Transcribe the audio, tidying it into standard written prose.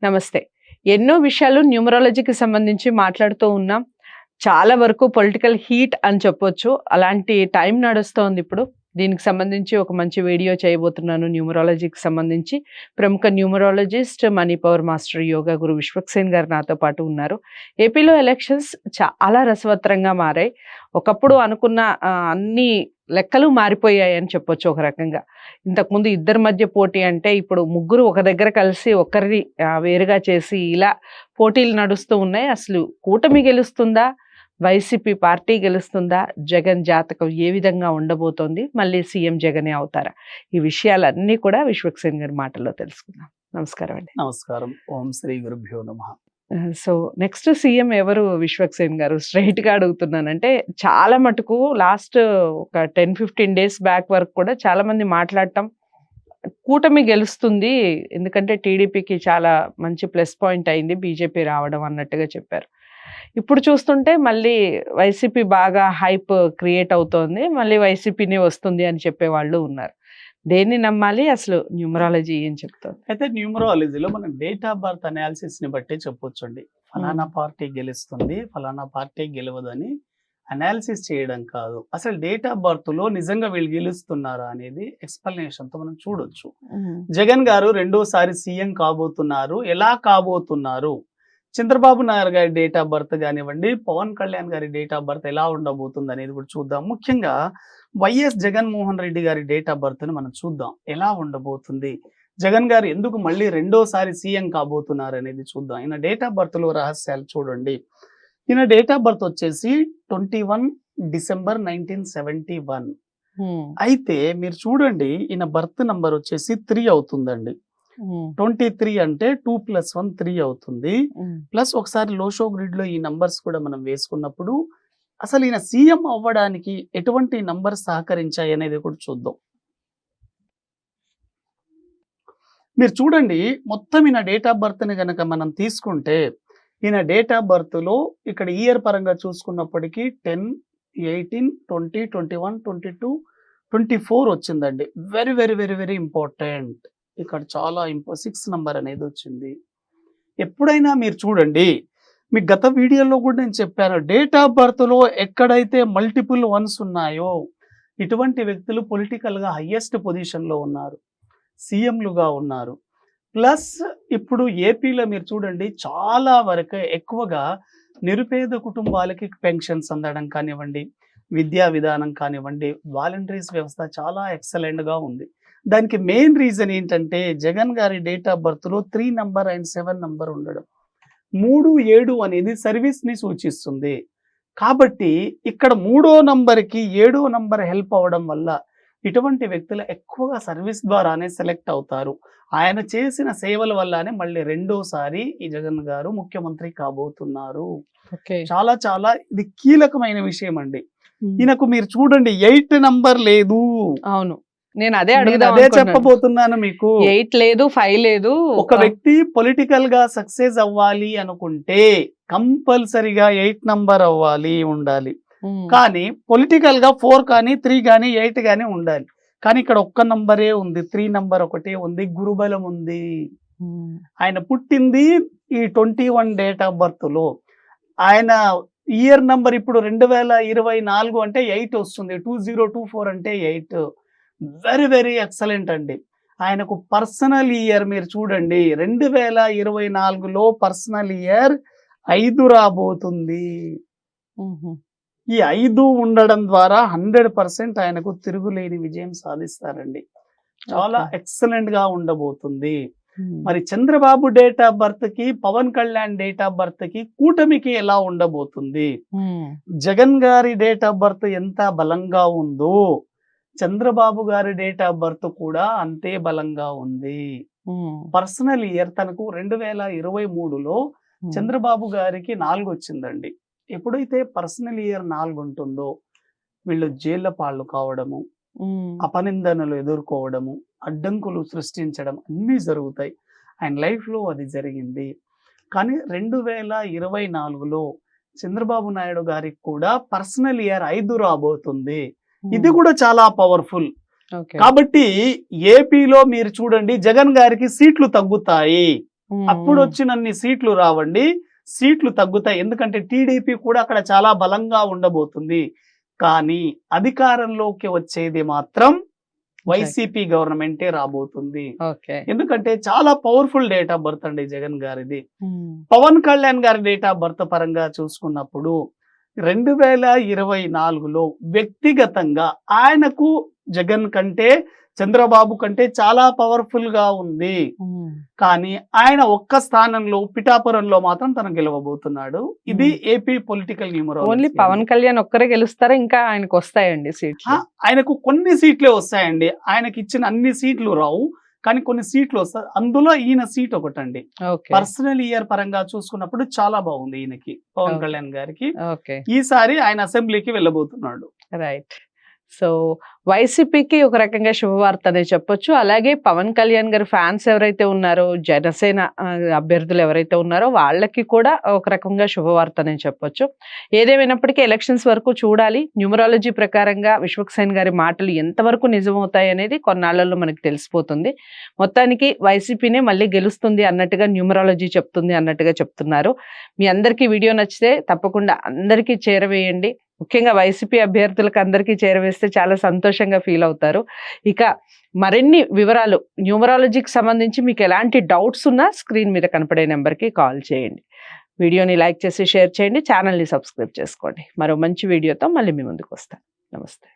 నమస్తే. ఎన్నో విషయాలు న్యూమరాలజీకి సంబంధించి మాట్లాడుతూ ఉన్నాం. చాలా వరకు పొలిటికల్ హీట్ అని చెప్పొచ్చు. అలాంటి టైం నడుస్తోంది ఇప్పుడు. దీనికి సంబంధించి ఒక మంచి వీడియో చేయబోతున్నాను న్యూమరాలజీకి సంబంధించి. ప్రముఖ numerologist, money power master, yoga guru Vishwaksen garu నాతో పాటు ఉన్నారు. ఏపీలో ఎలక్షన్స్ చాలా రసవత్తరంగా మారాయి. ఒకప్పుడు అనుకున్న అన్ని లెక్కలు మారిపోయాయని చెప్పొచ్చు ఒక రకంగా. ఇంతకుముందు ఇద్దరి మధ్య పోటీ అంటే ఇప్పుడు ముగ్గురు ఒక దగ్గర కలిసి ఒకరిని వేరుగా చేసి ఇలా పోటీలు నడుస్తూ ఉన్నాయి. అసలు కూటమి గెలుస్తుందా, వైసీపీ పార్టీ గెలుస్తుందా, జగన్ జాతకం ఏ విధంగా ఉండబోతోంది, మళ్ళీ సీఎం జగనే అవుతారా, ఈ విషయాలన్నీ కూడా విశ్వక్సేన్ గారి మాటల్లో తెలుసుకుందాం. నమస్కారం అండి. నమస్కారం. ఓం శ్రీ గురుభ్యో నమః. సో నెక్స్ట్ సీఎం ఎవరు విశ్వక్సేన్ గారు? స్ట్రైట్ గా అడుగుతున్నానంటే చాలా మటుకు లాస్ట్ ఒక 10-15 డేస్ బ్యాక్ వరకు కూడా చాలా మంది మాట్లాడటం కూటమి గెలుస్తుంది, ఎందుకంటే టీడీపీకి చాలా మంచి ప్లస్ పాయింట్ అయింది బీజేపీ రావడం అన్నట్టుగా చెప్పారు. ఇప్పుడు చూస్తుంటే మళ్ళీ వైసీపీ బాగా హైప్ క్రియేట్ అవుతోంది, మళ్ళీ వైసీపీనే వస్తుంది అని చెప్పేవాళ్ళు ఉన్నారు. దేన్ని నమ్మాలి? అసలు న్యూమరాలజీ ఏం చెప్తుంది? అయితే న్యూమరాలజీలో మనం డేట్ ఆఫ్ బర్త్ అనాలిసిస్ ని బట్టి చెప్పొచ్చండి. ఫలానా పార్టీ గెలుస్తుంది, ఫలానా పార్టీ గెలవదని అనాలిసిస్ చేయడం కాదు, అసలు డేట్ ఆఫ్ బర్త్ లో నిజంగా వీళ్ళు గెలుస్తున్నారా అనేది ఎక్స్ప్లెనేషన్ తో మనం చూడొచ్చు. జగన్ గారు రెండోసారి సీఎం కాబోతున్నారు. ఎలా కాబోతున్నారు? చంద్రబాబు నాయుడు గారి డేట్ ఆఫ్ బర్త్ కానివ్వండి, పవన్ కళ్యాణ్ గారి డేట్ ఆఫ్ బర్త్ ఎలా ఉండబోతుంది అనేది కూడా చూద్దాం. ముఖ్యంగా వైఎస్ జగన్మోహన్ రెడ్డి గారి డేట్ ఆఫ్ బర్త్ ని మనం చూద్దాం, ఎలా ఉండబోతుంది, జగన్ గారు ఎందుకు మళ్ళీ రెండోసారి సీఎం కాబోతున్నారు అనేది చూద్దాం. ఈయన డేట్ ఆఫ్ బర్త్ లో రహస్యాలు చూడండి. ఈయన డేట్ ఆఫ్ బర్త్ వచ్చేసి 21 డిసెంబర్ 1971. అయితే మీరు చూడండి, ఈయన బర్త్ నంబర్ వచ్చేసి 3 అవుతుందండి. 23 అంటే 2+1 3 అవుతుంది. ప్లస్ ఒకసారి లోషో గ్రిడ్ లో ఈ నంబర్స్ కూడా మనం వేసుకున్నప్పుడు అసలు ఈయన సీఎం అవ్వడానికి ఎటువంటి నంబర్ సహకరించాయి అనేది కూడా చూద్దాం. మీరు చూడండి, మొత్తం ఈయన డేట్ ఆఫ్ బర్త్ ని గనక మనం తీసుకుంటే ఈయన డేట్ ఆఫ్ బర్త్ లో ఇక్కడ ఇయర్ పరంగా చూసుకున్నప్పటికీ 10, 18, 20, 21, 22, 24 వచ్చిందండి. Very very very very important. ఇక్కడ చాలా 6 నంబర్ అనేది వచ్చింది. ఎప్పుడైనా మీరు చూడండి, మీ గత వీడియోలో కూడా నేను చెప్పాను, డేట్ ఆఫ్ బర్త్ లో ఎక్కడైతే మల్టిపుల్ వన్స్ ఉన్నాయో ఇటువంటి వ్యక్తులు పొలిటికల్ గా హైయెస్ట్ పొజిషన్ లో ఉన్నారు, సీఎంలుగా ఉన్నారు. ప్లస్ ఇప్పుడు ఏపీలో మీరు చూడండి, చాలా వరకు ఎక్కువగా నిరుపేద కుటుంబాలకి పెన్షన్స్ అందడం కానివ్వండి, విద్యా విధానం కానివ్వండి, వాలంటీర్స్ వ్యవస్థ చాలా ఎక్సలెంట్ గా ఉంది. దానికి మెయిన్ రీజన్ ఏంటంటే జగన్ గారి డేట్ ఆఫ్ బర్త్ లో 3 నంబర్ అండ్ 7 నంబర్ ఉండడం. 3, 7 అనేది సర్వీస్ ని సూచిస్తుంది. కాబట్టి ఇక్కడ 3వ నంబర్కి 7వ నంబర్ హెల్ప్ అవడం వల్ల ఇటువంటి వ్యక్తులు ఎక్కువగా సర్వీస్ ద్వారానే సెలెక్ట్ అవుతారు. ఆయన చేసిన సేవల వల్లనే మళ్ళీ రెండోసారి ఈ జగన్ గారు ముఖ్యమంత్రి కాబోతున్నారు. చాలా చాలా ఇది కీలకమైన విషయం అండి. ఈయనకు మీరు చూడండి 8 నంబర్ లేదు. అవును, నేను అదే చెప్పబోతున్నాను మీకు. 8 లేదు, 5 లేదు. ఒక వ్యక్తి పొలిటికల్ గా సక్సెస్ అవ్వాలి అనుకుంటే కంపల్సరిగా 8 నంబర్ అవ్వాలి, ఉండాలి. కానీ పొలిటికల్ గా 4 కానీ 3 కానీ 8 కానీ ఉండాలి. కానీ ఇక్కడ ఒక్క నంబరే ఉంది, 3 నంబర్ ఒకటే ఉంది, గురుబలం ఉంది. ఆయన పుట్టింది ఈ 21 డేట్ ఆఫ్ బర్త్ లో. ఆయన ఇయర్ నంబర్ ఇప్పుడు 2024 అంటే 8 వస్తుంది, 2024 అంటే 8. వెరీ వెరీ ఎక్సలెంట్ అండి. ఆయనకు పర్సనల్ ఇయర్ మీరు చూడండి, 2024లో పర్సనల్ ఇయర్ 5 రాబోతుంది. ఈ 5 ఉండడం ద్వారా 100% ఆయనకు తిరుగులేని విజయం సాధిస్తారండి. చాలా ఎక్సలెంట్ గా ఉండబోతుంది. మరి చంద్రబాబు డేట్ ఆఫ్ బర్త్ కి, Pawan Kalyan date of birth కి, కూటమికి ఎలా ఉండబోతుంది? జగన్ గారి డేట్ ఆఫ్ బర్త్ ఎంత బలంగా ఉందో చంద్రబాబు గారి డేట్ ఆఫ్ బర్త్ కూడా అంతే బలంగా ఉంది. పర్సనల్ ఇయర్ తనకు 2023లో చంద్రబాబు గారికి 4 వచ్చిందండి. ఎప్పుడైతే పర్సనల్ ఇయర్ 4 ఉంటుందో వీళ్ళు జైళ్ళ పాళ్ళు కావడము, అపనిందనలు ఎదుర్కోవడము, అడ్డంకులు సృష్టించడం అన్నీ జరుగుతాయి. ఆయన లైఫ్ లో అది జరిగింది. కానీ 2024లో చంద్రబాబు నాయుడు గారికి కూడా పర్సనల్ ఇయర్ 5 రాబోతుంది. ఇది కూడా చాలా పవర్ఫుల్. కాబట్టి ఏపీలో మీరు చూడండి, జగన్ గారికి సీట్లు తగ్గుతాయి. అప్పుడు వచ్చినన్ని సీట్లు రావండి, సీట్లు తగ్గుతాయి. ఎందుకంటే టీడీపీ కూడా అక్కడ చాలా బలంగా ఉండబోతుంది. కానీ అధికారంలోకి వచ్చేది మాత్రం వైసీపీ గవర్నమెంటే రాబోతుంది. ఓకే. ఎందుకంటే చాలా పవర్ఫుల్ డేట్ ఆఫ్ బర్త్ అండి జగన్ గారిది. పవన్ కళ్యాణ్ గారి డేట్ ఆఫ్ బర్త్ పరంగా చూసుకున్నప్పుడు 2024లో వ్యక్తిగతంగా ఆయనకు జగన్ కంటే చంద్రబాబు కంటే చాలా పవర్ఫుల్ గా ఉంది. కానీ ఆయన ఒక్క స్థానంలో పిఠాపురంలో మాత్రం తను గెలవబోతున్నాడు. ఇది AP political only numerology. Pawan Kalyan ఒక్కరే గెలుస్తారా, ఇంకా ఆయనకు వస్తాయండి సీట్లు? ఆయనకు కొన్ని సీట్లే వస్తాయండి, ఆయనకి ఇచ్చిన అన్ని సీట్లు రావు, కానీ కొన్ని సీట్లు వస్తాయి. అందులో ఈయన సీట్ ఒకటండి. ఓకే. పర్సనల్ ఇయర్ పరంగా చూసుకున్నప్పుడు చాలా బాగుంది ఈయనకి, పవన్ Okay. కళ్యాణ్ గారికి. ఓకే. ఈసారి ఆయన అసెంబ్లీకి వెళ్ళబోతున్నాడు. రైట్. సో వైసీపీకి ఒక రకంగా శుభవార్త అనే చెప్పొచ్చు. అలాగే పవన్ కళ్యాణ్ గారి ఫ్యాన్స్ ఎవరైతే ఉన్నారో, జనసేన అభ్యర్థులు ఎవరైతే ఉన్నారో వాళ్ళకి కూడా ఒక రకంగా శుభవార్త అనే చెప్పొచ్చు. ఏదేమైనప్పటికీ ఎలక్షన్స్ వరకు చూడాలి. న్యూమరాలజీ ప్రకారంగా విశ్వక్సేన్ గారి మాటలు ఎంతవరకు నిజమవుతాయి అనేది కొన్నాళ్లలో మనకి తెలిసిపోతుంది. మొత్తానికి వైసీపీనే మళ్ళీ గెలుస్తుంది అన్నట్టుగా న్యూమరాలజీ చెప్తుంది అన్నట్టుగా చెప్తున్నారు. మీ అందరికీ వీడియో నచ్చితే తప్పకుండా అందరికీ చేరవేయండి. ముఖ్యంగా వైసీపీ అభ్యర్థులకు అందరికీ చేరవేస్తే చాలా సంతోషంగా ఫీల్ అవుతారు. ఇక మరిన్ని వివరాలు న్యూమరాలజీకి సంబంధించి మీకు ఎలాంటి డౌట్స్ ఉన్నా స్క్రీన్ మీద కనపడే నెంబర్కి కాల్ చేయండి. వీడియోని లైక్ చేసి షేర్ చేయండి, ఛానల్ని సబ్స్క్రైబ్ చేసుకోండి. మరో మంచి వీడియోతో మళ్ళీ మీ ముందుకు వస్తాను. నమస్తే.